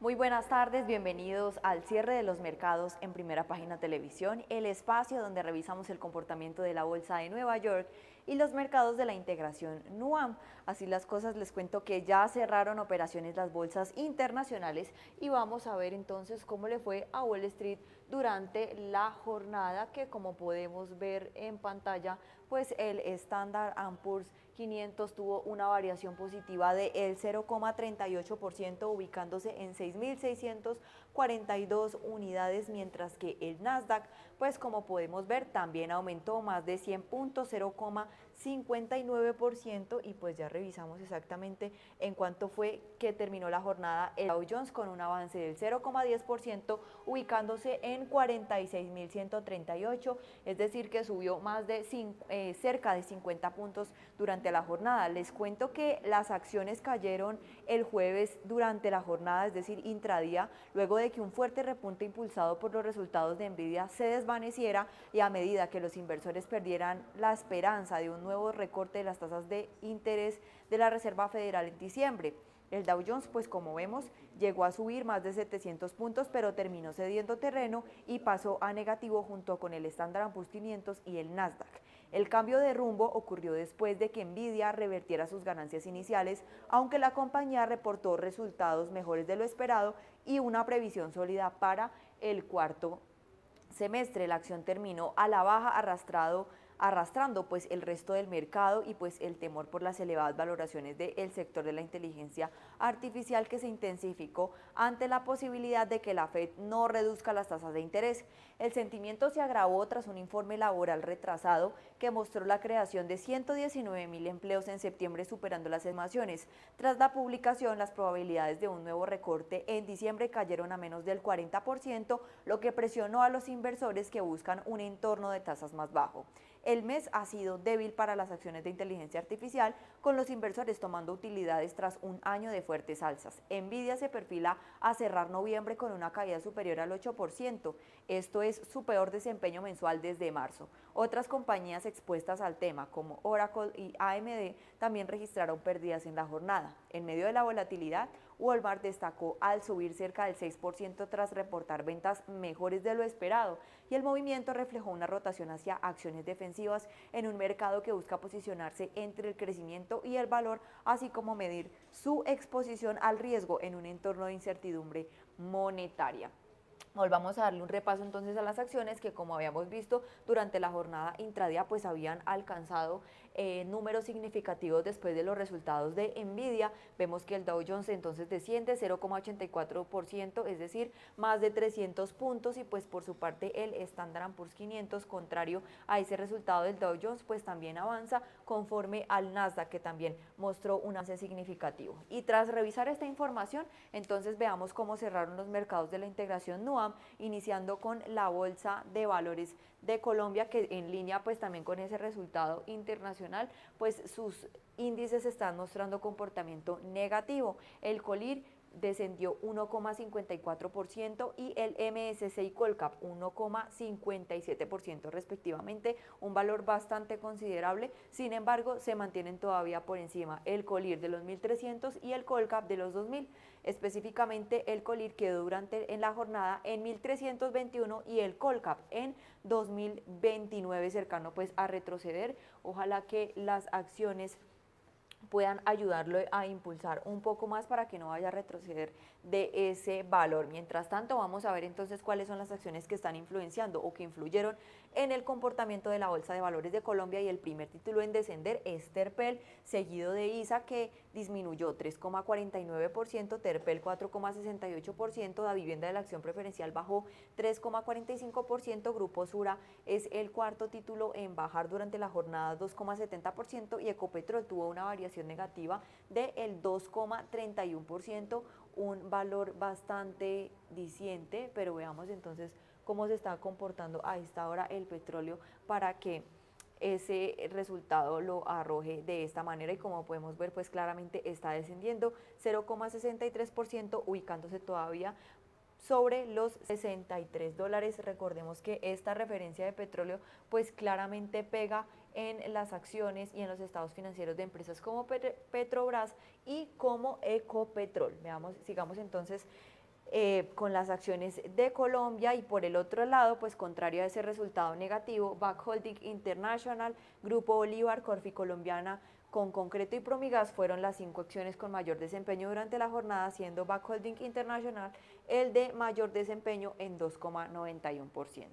Muy buenas tardes, bienvenidos al cierre de los mercados en Primera Página Televisión, el espacio donde revisamos el comportamiento de la Bolsa de Nueva York y los mercados de la integración NUAM. Así las cosas, les cuento que ya cerraron operaciones las bolsas internacionales y vamos a ver entonces cómo le fue a Wall Street durante la jornada, que como podemos ver en pantalla, pues el Standard & Poor's 500 tuvo una variación positiva del 0,38%, ubicándose en 6.642 unidades, mientras que el Nasdaq, pues como podemos ver, también aumentó más de 100 puntos, 0,59%, y pues ya revisamos exactamente en cuánto fue que terminó la jornada el Dow Jones, con un avance del 0,10%, ubicándose en 46.138, es decir que subió más de cerca de 50 puntos durante la jornada. Les cuento que las acciones cayeron el jueves durante la jornada, es decir, intradía, luego de que un fuerte repunte impulsado por los resultados de Nvidia se desvaneciera, y a medida que los inversores perdieran la esperanza de un nuevo recorte de las tasas de interés de la Reserva Federal en diciembre. El Dow Jones, pues como vemos, llegó a subir más de 700 puntos, pero terminó cediendo terreno y pasó a negativo junto con el Standard & Poor's 500 y el Nasdaq. El cambio de rumbo ocurrió después de que Nvidia revertiera sus ganancias iniciales, aunque la compañía reportó resultados mejores de lo esperado y una previsión sólida para el cuarto semestre. La acción terminó a la baja, arrastrando pues el resto del mercado, y pues el temor por las elevadas valoraciones del sector de la inteligencia artificial, que se intensificó ante la posibilidad de que la Fed no reduzca las tasas de interés. El sentimiento se agravó tras un informe laboral retrasado que mostró la creación de 119.000 empleos en septiembre, superando las estimaciones. Tras la publicación, las probabilidades de un nuevo recorte en diciembre cayeron a menos del 40%, lo que presionó a los inversores que buscan un entorno de tasas más bajo. El mes ha sido débil para las acciones de inteligencia artificial, con los inversores tomando utilidades tras un año de fuertes alzas. Nvidia se perfila a cerrar noviembre con una caída superior al 8%, esto es su peor desempeño mensual desde marzo. Otras compañías expuestas al tema, como Oracle y AMD, también registraron pérdidas en la jornada. En medio de la volatilidad, Walmart destacó al subir cerca del 6% tras reportar ventas mejores de lo esperado, y el movimiento reflejó una rotación hacia acciones defensivas en un mercado que busca posicionarse entre el crecimiento y el valor, así como medir su exposición al riesgo en un entorno de incertidumbre monetaria. Volvamos a darle un repaso entonces a las acciones que, como habíamos visto durante la jornada intradía, pues habían alcanzado números significativos después de los resultados de Nvidia. Vemos que el Dow Jones entonces desciende 0,84%, es decir, más de 300 puntos, y pues por su parte el Standard & Poor's 500, contrario a ese resultado del Dow Jones, pues también avanza conforme al Nasdaq, que también mostró un avance significativo. Y tras revisar esta información, entonces veamos cómo cerraron los mercados de la integración NUAM, iniciando con la Bolsa de Valores de Colombia, que en línea pues también con ese resultado internacional, pues sus índices están mostrando comportamiento negativo. El Colir descendió 1,54% y el MSCI Colcap 1,57% respectivamente, un valor bastante considerable. Sin embargo, se mantienen todavía por encima el Colir de los 1.300 y el Colcap de los 2.000. Específicamente, el Colir quedó en la jornada en 1.321 y el Colcap en 2.029, cercano pues a retroceder. Ojalá que las acciones puedan ayudarlo a impulsar un poco más para que no vaya a retroceder de ese valor. Mientras tanto, vamos a ver entonces cuáles son las acciones que están influenciando o que influyeron en el comportamiento de la Bolsa de Valores de Colombia, y el primer título en descender es Terpel, seguido de ISA, que disminuyó 3,49%, Terpel 4,68%, la vivienda de la acción preferencial bajó 3,45%, Grupo Sura es el cuarto título en bajar durante la jornada 2,70%, y Ecopetrol tuvo una variación negativa del 2,31%, un valor bastante diciente, pero veamos entonces cómo se está comportando a esta hora el petróleo para que ese resultado lo arroje de esta manera. Y como podemos ver, pues claramente está descendiendo 0,63%, ubicándose todavía sobre los $63. Recordemos que esta referencia de petróleo pues claramente pega en las acciones y en los estados financieros de empresas como Petrobras y como Ecopetrol. Veamos, sigamos entonces con las acciones de Colombia, y por el otro lado, pues contrario a ese resultado negativo, BAC Holding International, Grupo Bolívar, Corfi Colombiana, Con Concreto y Promigas fueron las 5 acciones con mayor desempeño durante la jornada, siendo BAC Holding International el de mayor desempeño en 2,91%.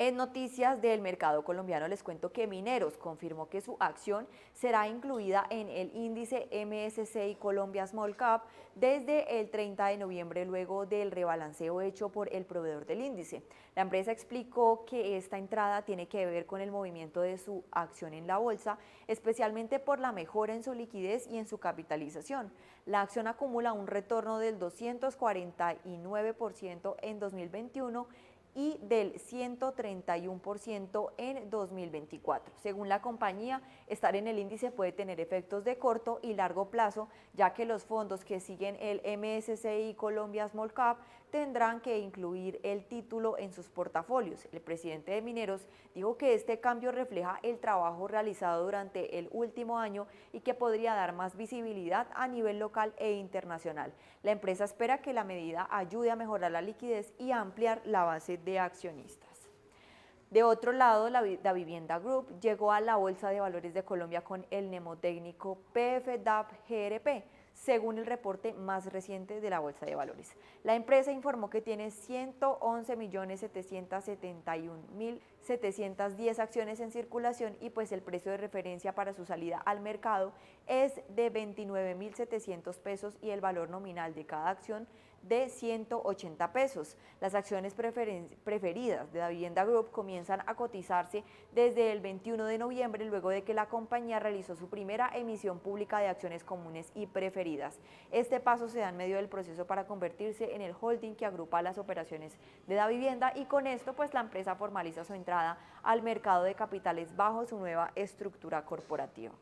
En noticias del mercado colombiano les cuento que Mineros confirmó que su acción será incluida en el índice MSCI Colombia Small Cap desde el 30 de noviembre, luego del rebalanceo hecho por el proveedor del índice. La empresa explicó que esta entrada tiene que ver con el movimiento de su acción en la bolsa, especialmente por la mejora en su liquidez y en su capitalización. La acción acumula un retorno del 249% en 2021 y del 131% en 2024. Según la compañía, estar en el índice puede tener efectos de corto y largo plazo, ya que los fondos que siguen el MSCI Colombia Small Cap tendrán que incluir el título en sus portafolios. El presidente de Mineros dijo que este cambio refleja el trabajo realizado durante el último año y que podría dar más visibilidad a nivel local e internacional. La empresa espera que la medida ayude a mejorar la liquidez y a ampliar la base de accionistas. De otro lado, la Davivienda Group llegó a la Bolsa de Valores de Colombia con el mnemotécnico PFDAP GRP, según el reporte más reciente de la Bolsa de Valores. La empresa informó que tiene 111.771.710 acciones en circulación, y pues el precio de referencia para su salida al mercado es de 29.700 pesos y el valor nominal de cada acción de 180 pesos. Las acciones preferidas de Davivienda Group comienzan a cotizarse desde el 21 de noviembre, luego de que la compañía realizó su primera emisión pública de acciones comunes y preferidas. Este paso se da en medio del proceso para convertirse en el holding que agrupa las operaciones de Davivienda, y con esto pues la empresa formaliza su entrada al mercado de capitales bajo su nueva estructura corporativa.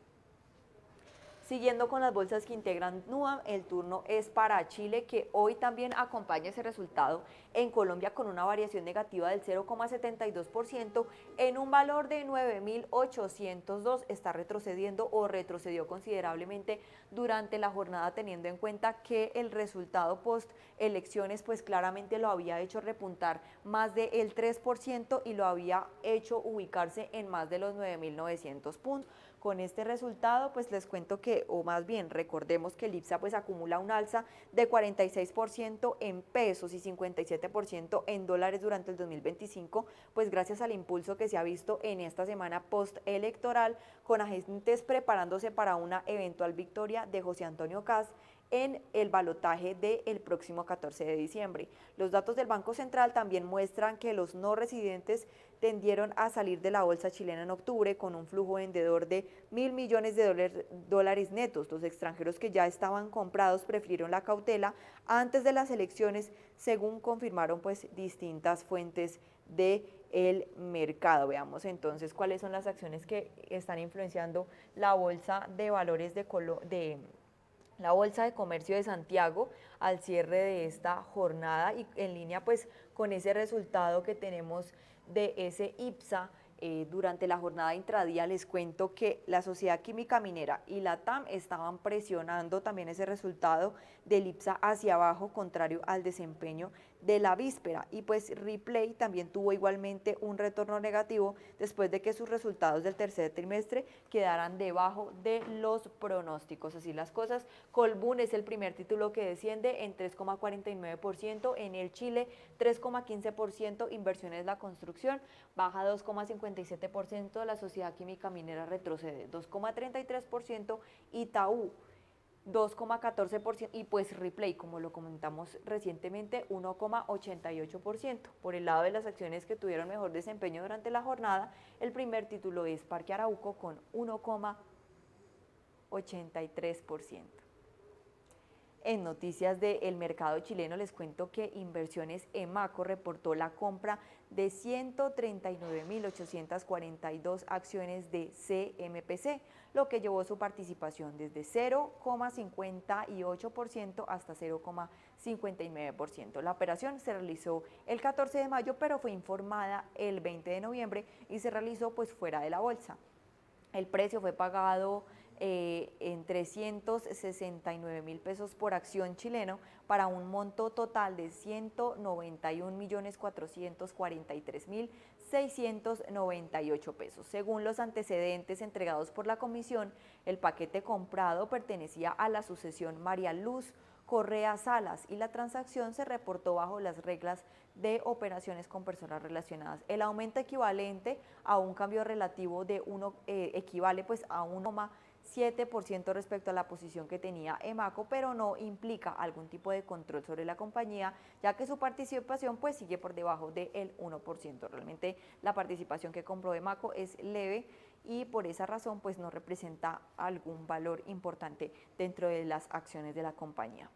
Siguiendo con las bolsas que integran NUAM, el turno es para Chile, que hoy también acompaña ese resultado en Colombia con una variación negativa del 0,72% en un valor de 9.802. Está retrocediendo o retrocedió considerablemente durante la jornada, teniendo en cuenta que el resultado post elecciones pues claramente lo había hecho repuntar más del 3% y lo había hecho ubicarse en más de los 9.900 puntos. Con este resultado, pues les cuento que, o más bien recordemos que el IPSA pues acumula un alza de 46% en pesos y 57% en dólares durante el 2025, pues gracias al impulso que se ha visto en esta semana postelectoral, con agentes preparándose para una eventual victoria de José Antonio Kast en el balotaje del próximo 14 de diciembre. Los datos del Banco Central también muestran que los no residentes tendieron a salir de la bolsa chilena en octubre con un flujo vendedor de 1.000 millones de dólares netos. Los extranjeros que ya estaban comprados prefirieron la cautela antes de las elecciones, según confirmaron pues distintas fuentes del mercado. Veamos entonces cuáles son las acciones que están influenciando la bolsa de valores de la Bolsa de Comercio de Santiago al cierre de esta jornada, y en línea pues con ese resultado que tenemos de ese IPSA. Durante la jornada intradía les cuento que la Sociedad Química Minera y la TAM estaban presionando también ese resultado del IPSA hacia abajo, contrario al desempeño de la víspera, y pues Ripley también tuvo igualmente un retorno negativo después de que sus resultados del tercer trimestre quedaran debajo de los pronósticos. Así las cosas, Colbún es el primer título que desciende en 3,49%, en el Chile 3,15%, Inversiones La Construcción baja 2,57%, la Sociedad Química Minera retrocede 2,33%, Itaú 2,14%, y pues Ripley, como lo comentamos recientemente, 1,88%. Por el lado de las acciones que tuvieron mejor desempeño durante la jornada, el primer título es Parque Arauco con 1,83%. En noticias del mercado chileno les cuento que Inversiones Emaco reportó la compra de 139.842 acciones de CMPC, lo que llevó su participación desde 0,58% hasta 0,59%. La operación se realizó el 14 de mayo, pero fue informada el 20 de noviembre y se realizó pues fuera de la bolsa. El precio fue pagado en 369.000 pesos por acción chileno para un monto total de 191.443.698 pesos. Según los antecedentes entregados por la comisión, el paquete comprado pertenecía a la sucesión María Luz Correa Salas y la transacción se reportó bajo las reglas de operaciones con personas relacionadas. El aumento equivalente a un cambio relativo de equivale pues a 1,7% respecto a la posición que tenía EMACO, pero no implica algún tipo de control sobre la compañía, ya que su participación pues sigue por debajo del 1%. Realmente la participación que compró EMACO es leve y por esa razón pues no representa algún valor importante dentro de las acciones de la compañía.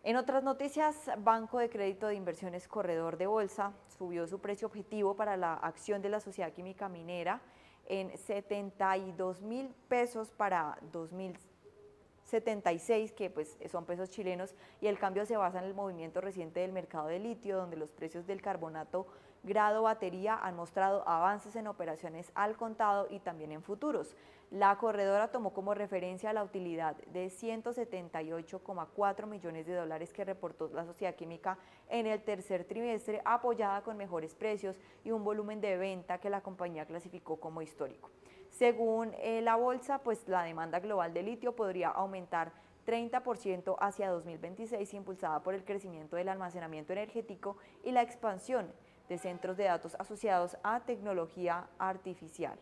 En otras noticias, Banco de Crédito de Inversiones Corredor de Bolsa subió su precio objetivo para la acción de la Sociedad Química Minera en 72.000 pesos para 2076, que pues son pesos chilenos, y el cambio se basa en el movimiento reciente del mercado de litio, donde los precios del carbonato grado batería han mostrado avances en operaciones al contado y también en futuros. La corredora tomó como referencia la utilidad de 178,4 millones de dólares que reportó la sociedad química en el tercer trimestre, apoyada con mejores precios y un volumen de venta que la compañía clasificó como histórico. Según la bolsa, pues la demanda global de litio podría aumentar 30% hacia 2026, impulsada por el crecimiento del almacenamiento energético y la expansión de centros de datos asociados a tecnología artificial.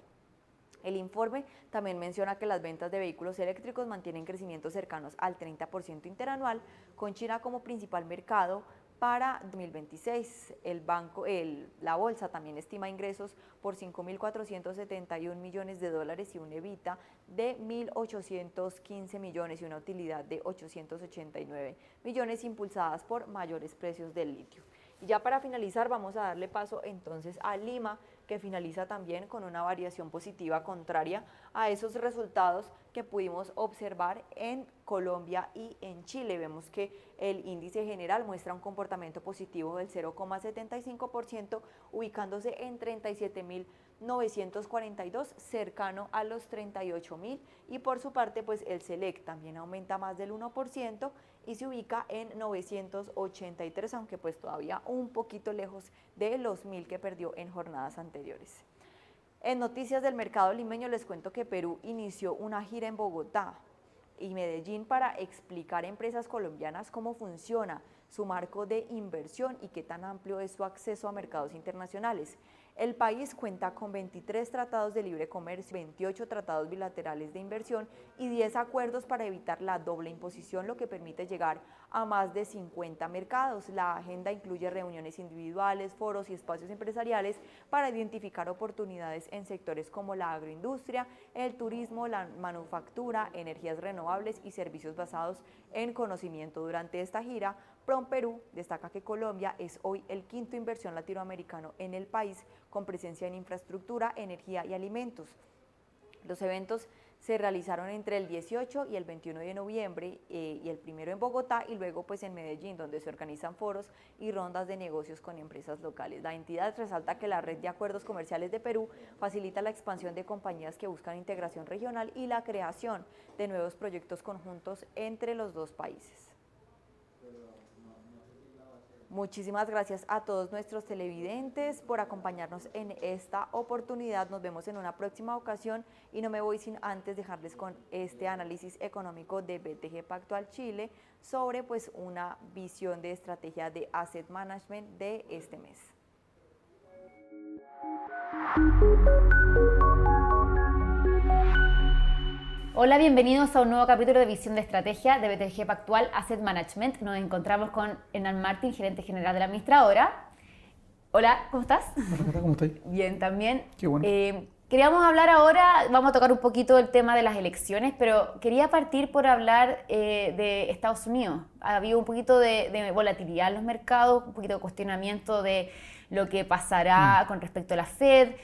El informe también menciona que las ventas de vehículos eléctricos mantienen crecimientos cercanos al 30% interanual, con China como principal mercado. Para 2026, la bolsa también estima ingresos por 5.471 millones de dólares y un EBITDA de 1.815 millones y una utilidad de 889 millones impulsadas por mayores precios del litio. Y ya para finalizar vamos a darle paso entonces a Lima, que finaliza también con una variación positiva contraria a esos resultados que pudimos observar en Colombia y en Chile. Vemos que el índice general muestra un comportamiento positivo del 0,75%, ubicándose en 37.942, cercano a los 38.000, y por su parte pues el Select también aumenta más del 1% y se ubica en 983, aunque pues todavía un poquito lejos de los 1.000 que perdió en jornadas anteriores. En noticias del mercado limeño les cuento que Perú inició una gira en Bogotá y Medellín para explicar a empresas colombianas cómo funciona su marco de inversión y qué tan amplio es su acceso a mercados internacionales. El país cuenta con 23 tratados de libre comercio, 28 tratados bilaterales de inversión y 10 acuerdos para evitar la doble imposición, lo que permite llegar a más de 50 mercados. La agenda incluye reuniones individuales, foros y espacios empresariales para identificar oportunidades en sectores como la agroindustria, el turismo, la manufactura, energías renovables y servicios basados en conocimiento. Durante esta gira, PROMPERÚ destaca que Colombia es hoy el quinto inversión latinoamericano en el país, con presencia en infraestructura, energía y alimentos. Los eventos se realizaron entre el 18 y el 21 de noviembre y el primero en Bogotá y luego pues en Medellín, donde se organizan foros y rondas de negocios con empresas locales. La entidad resalta que la red de acuerdos comerciales de Perú facilita la expansión de compañías que buscan integración regional y la creación de nuevos proyectos conjuntos entre los dos países. Muchísimas gracias a todos nuestros televidentes por acompañarnos en esta oportunidad. Nos vemos en una próxima ocasión y no me voy sin antes dejarles con este análisis económico de BTG Pactual Chile sobre pues una visión de estrategia de asset management de este mes. Hola, bienvenidos a un nuevo capítulo de Visión de Estrategia de BTG Pactual Asset Management. Nos encontramos con Hernán Martín, gerente general de la administradora. Hola, ¿cómo estás? Hola, ¿cómo estás? Bien, también. Qué bueno. Queríamos hablar ahora, vamos a tocar un poquito el tema de las elecciones, pero quería partir por hablar de Estados Unidos. Ha habido un poquito de volatilidad en los mercados, un poquito de cuestionamiento de lo que pasará con respecto a la Fed.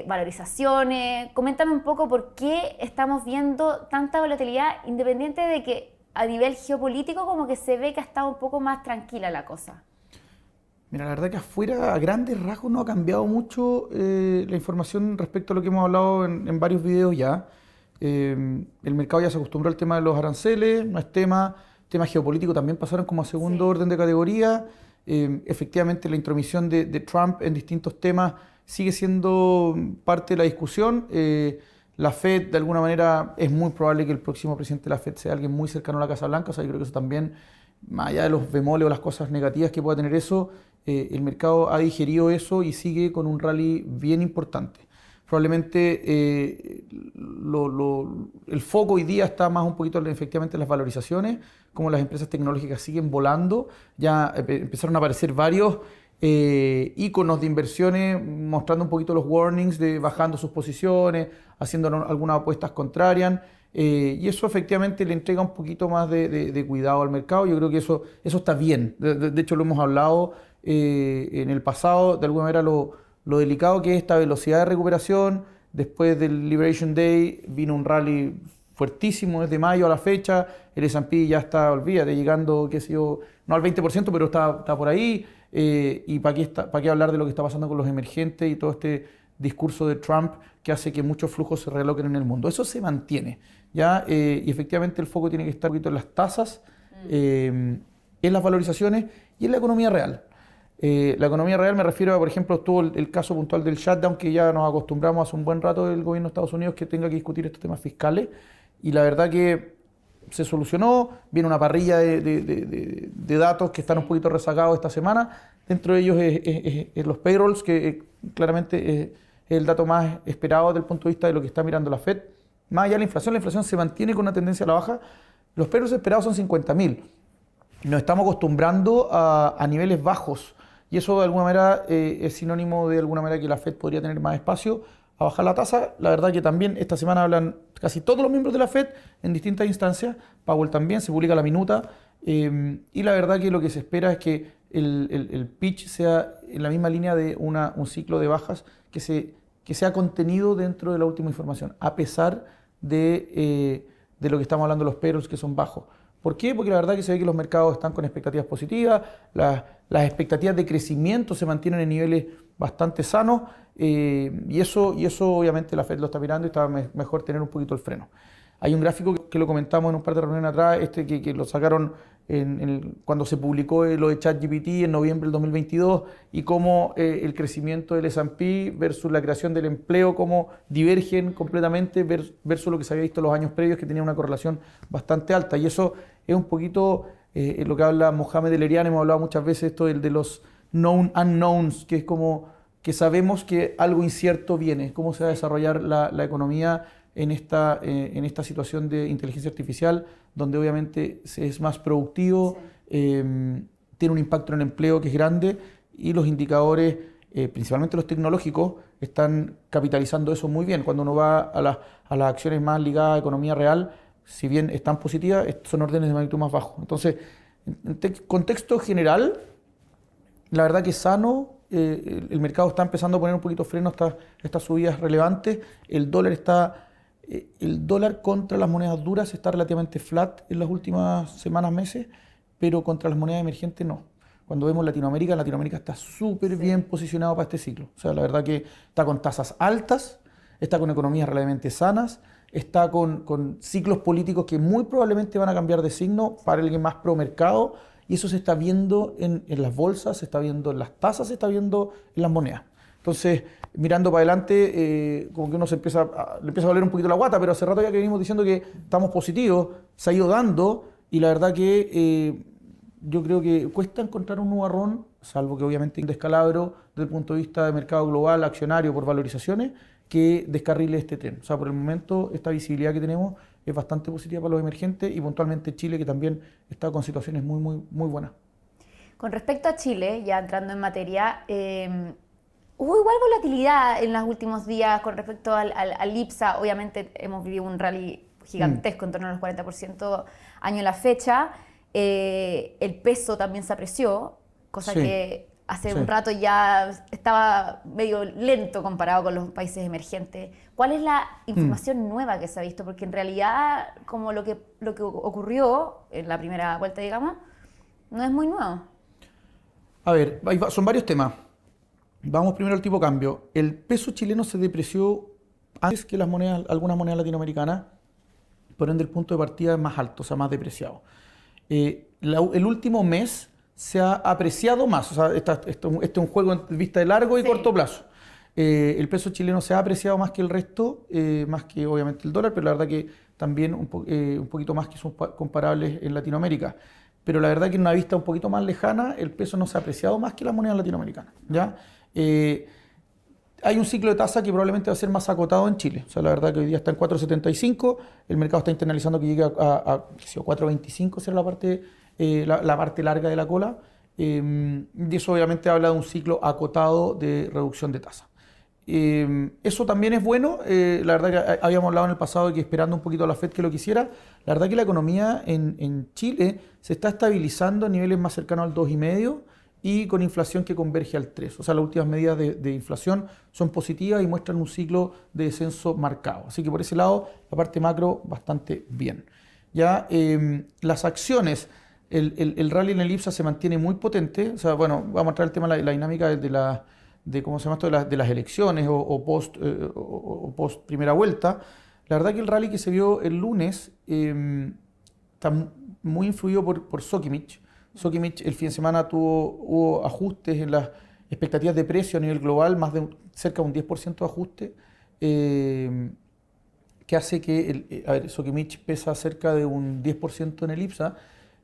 Valorizaciones. Coméntame un poco por qué estamos viendo tanta volatilidad, independiente de que a nivel geopolítico como que se ve que ha estado un poco más tranquila la cosa. Mira, la verdad que afuera a grandes rasgos no ha cambiado mucho la información respecto a lo que hemos hablado en varios videos ya. El mercado ya se acostumbró al tema de los aranceles, no es tema. Temas geopolíticos también pasaron como a segundo orden de categoría. Efectivamente, la intromisión de Trump en distintos temas sigue siendo parte de la discusión. La Fed, de alguna manera, es muy probable que el próximo presidente de la Fed sea alguien muy cercano a la Casa Blanca. O sea, yo creo que eso también, más allá de los bemoles o las cosas negativas que pueda tener eso, el mercado ha digerido eso y sigue con un rally bien importante. Probablemente el foco hoy día está más un poquito efectivamente en las valorizaciones, como las empresas tecnológicas siguen volando. Ya empezaron a aparecer varios íconos de inversiones mostrando un poquito los warnings de bajando sus posiciones, haciendo algunas apuestas contrarias. Y eso efectivamente le entrega un poquito más de cuidado al mercado. Yo creo que eso está bien. De hecho, lo hemos hablado en el pasado, de alguna manera lo delicado que es esta velocidad de recuperación. Después del Liberation Day vino un rally fuertísimo desde mayo a la fecha. El S&P ya está, olvídate, llegando, qué sé yo, no al 20%, pero está por ahí. ¿Y para qué hablar de lo que está pasando con los emergentes y todo este discurso de Trump que hace que muchos flujos se realoquen en el mundo? Eso se mantiene, ¿ya? Y efectivamente el foco tiene que estar un poquito en las tasas, en las valorizaciones y en la economía real. La economía real me refiero a, por ejemplo, estuvo el caso puntual del shutdown, que ya nos acostumbramos hace un buen rato del gobierno de Estados Unidos que tenga que discutir estos temas fiscales, y la verdad que se solucionó. Viene una parrilla de datos que están un poquito rezagados esta semana. Dentro de ellos es los payrolls, que claramente es el dato más esperado desde el punto de vista de lo que está mirando la Fed. Más allá de la inflación se mantiene con una tendencia a la baja. Los payrolls esperados son 50.000. Nos estamos acostumbrando a niveles bajos. Y eso de alguna manera es sinónimo de alguna manera que la Fed podría tener más espacio a bajar la tasa. La verdad que también esta semana hablan casi todos los miembros de la Fed en distintas instancias. Powell también, se publica la minuta. Y la verdad que lo que se espera es que el pitch sea en la misma línea de un ciclo de bajas que sea contenido dentro de la última información, a pesar de lo que estamos hablando de los payrolls que son bajos. ¿Por qué? Porque la verdad que se ve que los mercados están con expectativas positivas, las expectativas de crecimiento se mantienen en niveles bastante sanos, y eso obviamente la Fed lo está mirando y está mejor tener un poquito el freno. Hay un gráfico que lo comentamos en un par de reuniones atrás, que lo sacaron cuando se publicó lo de ChatGPT en noviembre del 2022, y cómo el crecimiento del S&P versus la creación del empleo, cómo divergen completamente versus lo que se había visto en los años previos, que tenía una correlación bastante alta. Y eso es un poquito lo que habla Mohamed El-Erian. Hemos hablado muchas veces esto de los known unknowns, que es como que sabemos que algo incierto viene, cómo se va a desarrollar la economía en esta situación de inteligencia artificial, donde obviamente se es más productivo, tiene un impacto en el empleo que es grande, y los indicadores, principalmente los tecnológicos, están capitalizando eso muy bien. Cuando uno va a las acciones más ligadas a economía real, si bien están positivas, son órdenes de magnitud más bajos. Entonces, en contexto general, la verdad que es sano. El mercado está empezando a poner un poquito freno a estas subidas relevantes. El dólar contra las monedas duras está relativamente flat en las últimas semanas, meses, pero contra las monedas emergentes no. Cuando vemos Latinoamérica está súper bien posicionado para este ciclo. O sea, la verdad que está con tasas altas, está con economías relativamente sanas, está con ciclos políticos que muy probablemente van a cambiar de signo para alguien más pro mercado, y eso se está viendo en las bolsas, se está viendo en las tasas, se está viendo en las monedas. Entonces, mirando para adelante, como que uno le empieza a doler un poquito la guata, pero hace rato ya que venimos diciendo que estamos positivos, se ha ido dando, y la verdad que yo creo que cuesta encontrar un nubarrón, salvo que obviamente hay un descalabro desde el punto de vista de mercado global, accionario, por valorizaciones, que descarrile este tren. O sea, por el momento esta visibilidad que tenemos es bastante positiva para los emergentes, y puntualmente Chile, que también está con situaciones muy, muy, muy buenas. Con respecto a Chile, ya entrando en materia, hubo igual volatilidad en los últimos días con respecto al IPSA. Obviamente hemos vivido un rally gigantesco en torno a los 40% año a la fecha. El peso también se apreció, cosa que hace un rato ya estaba medio lento comparado con los países emergentes. ¿Cuál es la información nueva que se ha visto? Porque en realidad, como lo que ocurrió en la primera vuelta, digamos, no es muy nuevo. A ver, son varios temas. Vamos primero al tipo de cambio. El peso chileno se depreció antes que algunas monedas latinoamericanas, por ende el punto de partida es más alto, o sea, más depreciado. El último mes se ha apreciado más, o sea, este es un juego en vista de largo y corto plazo. El peso chileno se ha apreciado más que el resto, más que obviamente el dólar, pero la verdad que también un poquito más que son comparables en Latinoamérica. Pero la verdad que en una vista un poquito más lejana, el peso no se ha apreciado más que las monedas latinoamericanas, ¿ya? Hay un ciclo de tasa que probablemente va a ser más acotado en Chile. O sea, la verdad que hoy día está en 4,75, el mercado está internalizando que llegue a 4,25, será la parte larga de la cola. Y eso obviamente habla de un ciclo acotado de reducción de tasa. Eso también es bueno. La verdad que habíamos hablado en el pasado de que esperando un poquito a la FED que lo quisiera. La verdad que la economía en Chile se está estabilizando a niveles más cercanos al 2,5 y con inflación que converge al 3. O sea, las últimas medidas de inflación son positivas y muestran un ciclo de descenso marcado. Así que por ese lado, la parte macro bastante bien. Ya las acciones, el rally en el IPSA se mantiene muy potente. O sea, bueno, vamos a entrar el tema de la dinámica de ¿cómo se llama esto? De las elecciones o post primera vuelta. La verdad que el rally que se vio el lunes está muy influido por Sokimich. Sokimich el fin de semana hubo ajustes en las expectativas de precio a nivel global, cerca de un 10% de ajuste, que hace que, Sokimich pesa cerca de un 10% en el IPSA.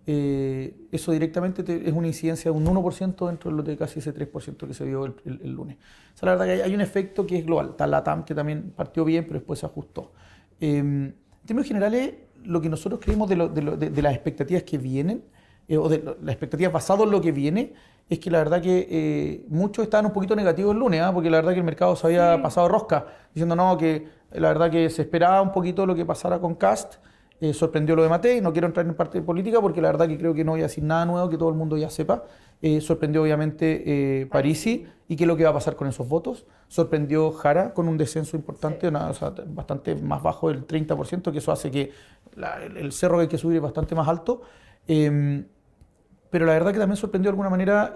Eso directamente es una incidencia de un 1% dentro de lo de casi ese 3% que se vio el lunes. O sea, la verdad que hay un efecto que es global. Está la TAM, que también partió bien, pero después se ajustó. En términos generales, lo que nosotros creemos de las expectativas que vienen, o de las expectativas basadas en lo que viene, es que la verdad que muchos estaban un poquito negativos el lunes, porque la verdad que el mercado se había pasado rosca, diciendo no, que la verdad que se esperaba un poquito lo que pasara con Kast. Sorprendió lo de Matei, no quiero entrar en parte de política porque la verdad que creo que no voy a decir nada nuevo que todo el mundo ya sepa. Sorprendió obviamente Parisi y qué es lo que va a pasar con esos votos. Sorprendió Jara con un descenso importante, o sea, bastante más bajo del 30%, que eso hace que el cerro que hay que subir es bastante más alto. Pero la verdad que también sorprendió de alguna manera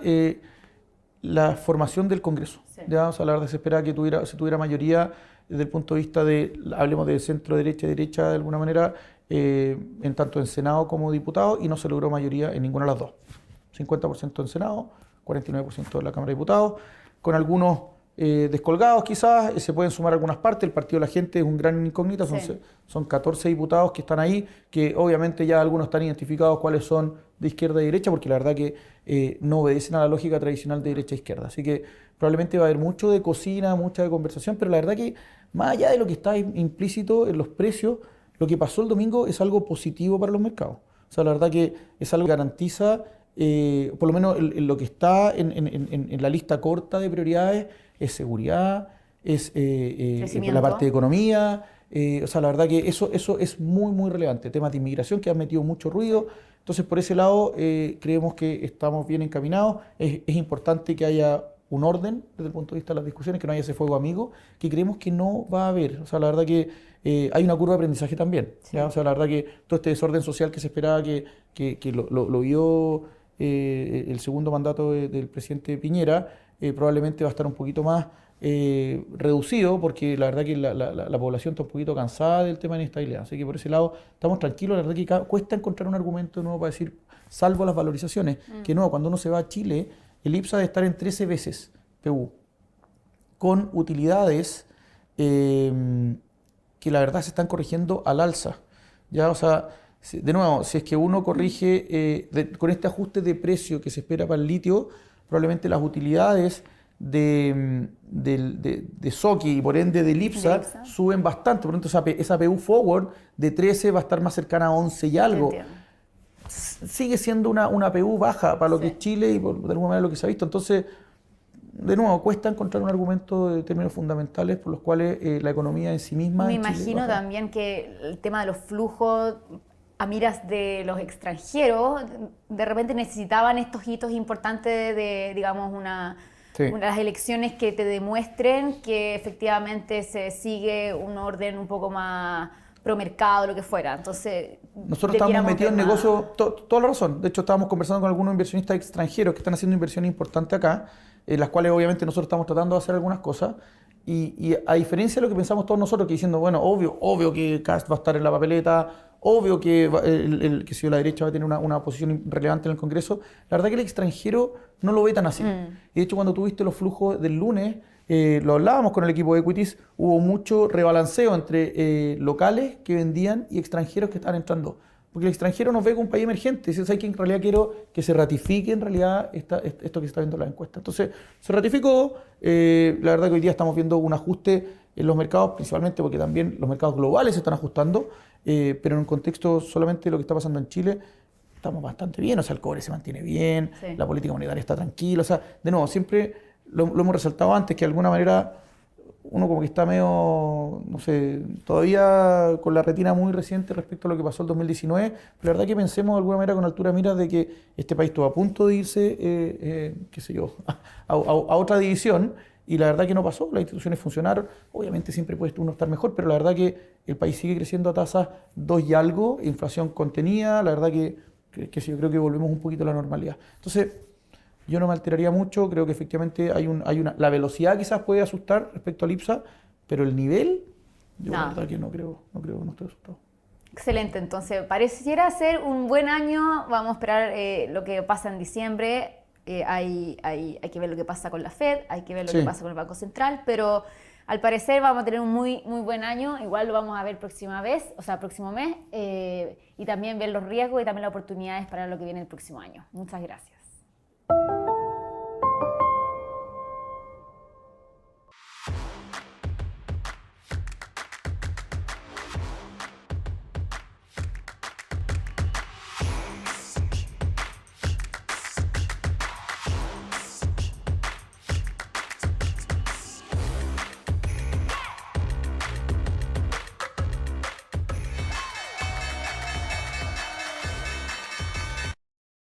la formación del Congreso. Sí. ¿Ya? O sea, la verdad se esperaba que se tuviera mayoría desde el punto de vista hablemos de centro-derecha y derecha de alguna manera, en tanto en Senado como diputados, y no se logró mayoría en ninguna de las dos. 50% en Senado, 49% en la Cámara de Diputados, con algunos descolgados quizás, se pueden sumar algunas partes. El Partido de la Gente es un gran incógnita, son 14 diputados que están ahí, que obviamente ya algunos están identificados cuáles son de izquierda y derecha, porque la verdad que no obedecen a la lógica tradicional de derecha e izquierda. Así que probablemente va a haber mucho de cocina, mucha de conversación, pero la verdad que más allá de lo que está implícito en los precios, lo que pasó el domingo es algo positivo para los mercados. O sea, la verdad que es algo que garantiza, por lo menos lo que está en la lista corta de prioridades, es seguridad, es la parte de economía. O sea, la verdad que eso es muy, muy relevante. Temas de inmigración que han metido mucho ruido. Entonces, por ese lado, creemos que estamos bien encaminados. Es importante que haya un orden desde el punto de vista de las discusiones, que no haya ese fuego amigo, que creemos que no va a haber. O sea, la verdad que hay una curva de aprendizaje también. Sí. ¿Ya? O sea, la verdad que todo este desorden social que se esperaba que lo vio el segundo mandato del presidente Piñera, probablemente va a estar un poquito más reducido, porque la verdad que la población está un poquito cansada del tema de inestabilidad. Así que por ese lado estamos tranquilos. La verdad que cuesta encontrar un argumento nuevo para decir, salvo las valorizaciones, que no, cuando uno se va a Chile, el IPSA debe estar en 13 veces PU, con utilidades que la verdad se están corrigiendo al alza. ¿Ya? O sea, de nuevo, si es que uno corrige con este ajuste de precio que se espera para el litio, probablemente las utilidades de Soki y por ende del IPSA suben bastante. Por lo tanto, esa PU forward de 13 va a estar más cercana a 11 y algo. Entiendo. Sigue siendo una PU baja para lo que es Chile y de alguna manera lo que se ha visto. Entonces, de nuevo, cuesta encontrar un argumento de términos fundamentales por los cuales la economía en sí misma... Me imagino también que el tema de los flujos a miras de los extranjeros, de repente necesitaban estos hitos importantes de digamos, unas elecciones que te demuestren que efectivamente se sigue un orden un poco más promercado, lo que fuera. Entonces, nosotros estamos metidos en negocios, toda la razón. De hecho, estábamos conversando con algunos inversionistas extranjeros que están haciendo inversiones importantes acá, las cuales obviamente nosotros estamos tratando de hacer algunas cosas, Y a diferencia de lo que pensamos todos nosotros, que diciendo, bueno, obvio que Kast va a estar en la papeleta, obvio que que si la derecha va a tener una posición relevante en el Congreso, la verdad que el extranjero no lo ve tan así. Y de hecho, cuando tuviste los flujos del lunes, lo hablábamos con el equipo de Equities, hubo mucho rebalanceo entre locales que vendían y extranjeros que estaban entrando. Porque el extranjero nos ve como un país emergente. Si es que en realidad quiero que se ratifique en realidad esto que se está viendo en la encuesta. Entonces, se ratificó. La verdad que hoy día estamos viendo un ajuste en los mercados, principalmente porque también los mercados globales se están ajustando, pero en un contexto solamente de lo que está pasando en Chile, estamos bastante bien. O sea, el cobre se mantiene bien, Sí. la política monetaria está tranquila. O sea, de nuevo, siempre lo hemos resaltado antes, que de alguna manera uno como que está medio, no sé, todavía con la retina muy reciente respecto a lo que pasó el 2019, pero la verdad que pensemos de alguna manera con altura de miras de que este país estuvo a punto de irse, qué sé yo, a otra división, y la verdad que no pasó, las instituciones funcionaron, obviamente siempre puede uno estar mejor, pero la verdad que el país sigue creciendo a tasas 2 y algo, inflación contenida, la verdad que sí, yo creo que volvemos un poquito a la normalidad. Entonces, yo no me alteraría mucho, creo que efectivamente la velocidad quizás puede asustar respecto al IPSA, pero el nivel, yo la No. verdad que no estoy asustado. Excelente, entonces pareciera ser un buen año, vamos a esperar lo que pasa en diciembre, hay que ver lo que pasa con la Fed, hay que ver lo que Sí. pasa con el Banco Central, pero al parecer vamos a tener un muy buen año, igual lo vamos a ver próximo mes, y también ver los riesgos y también las oportunidades para lo que viene el próximo año. Muchas gracias.